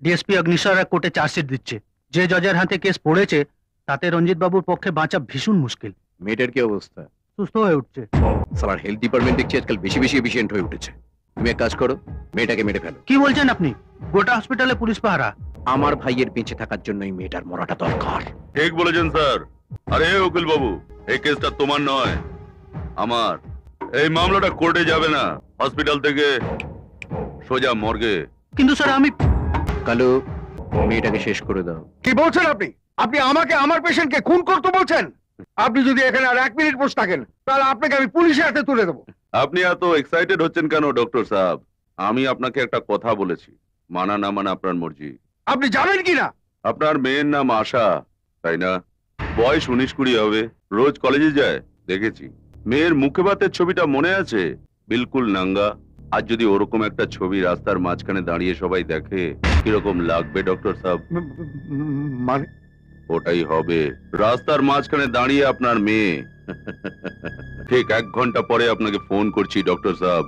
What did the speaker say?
DSP অগ্নিশ্বরা কোর্টে chargesheet দিচ্ছে। যে জজের হাতে কেস পড়েছে তাতে রঞ্জিত বাবুর পক্ষে বাঁচা ভীষণ মুশকিল। মেয়েটার কি অবস্থা? সুস্থ হয়ে উঠছে। সালার হেলথ ডিপার্টমেন্ট দেখছি আজকাল বেশি বেশি এফিশিয়েন্ট হয়ে উঠেছে। তুমি এক কাজ করো, মেয়েটাকে মেরে ফেলো। কি বলছেন আপনি? গোটা হসপিটালে পুলিশ পাহারা। আমার ভাইয়ের বেঁচে থাকার জন্য এই মেয়েটার মরাটা দরকার। ঠিক বলেছেন স্যার। আরে উকিল বাবু, এই কেসটা তোমার নয়, আমার। এই মামলাটা কোর্টে যাবে না, হসপিটাল থেকে সোজা মর্গে। কিন্তু স্যার আমি... কালু, মেয়েটাকে শেষ করে দাও। কি বলছেন আপনি? আপনি আমাকে আমার পেশেন্টকে খুন করতে বলছেন? আপনি যদি এখানে আর 1 মিনিট বসে থাকেন তাহলে আপনাকে আমি পুলিশের হাতে তুলে দেবো। আপনি এত এক্সাইটেড হচ্ছেন কেন ডক্টর সাহেব? আমি আপনাকে একটা কথা বলেছি, মানা না মানা আপনার মর্জি। আপনি যাবেন কি না? আপনার মেয়ের নাম আশা, তাই না? বয়স 19-20 হবে, রোজ কলেজে যায়, দেখেছি। মেয়ের মুখে ভাতের ছবিটা মনে আছে? বিলকুল নাঙ্গা। আর যদি ওরকম একটা ছবি রাস্তার মাঝখানে দাঁড়িয়ে সবাই দেখে, কিরকম লাগবে ডক্টর সাহেব? মানে ওটাই হবে, রাস্তার মাঝখানে দাঁড়িয়ে আপনার মেয়ে। ঠিক 1 ঘন্টা পরে আপনাকে ফোন করছি ডক্টর সাহেব।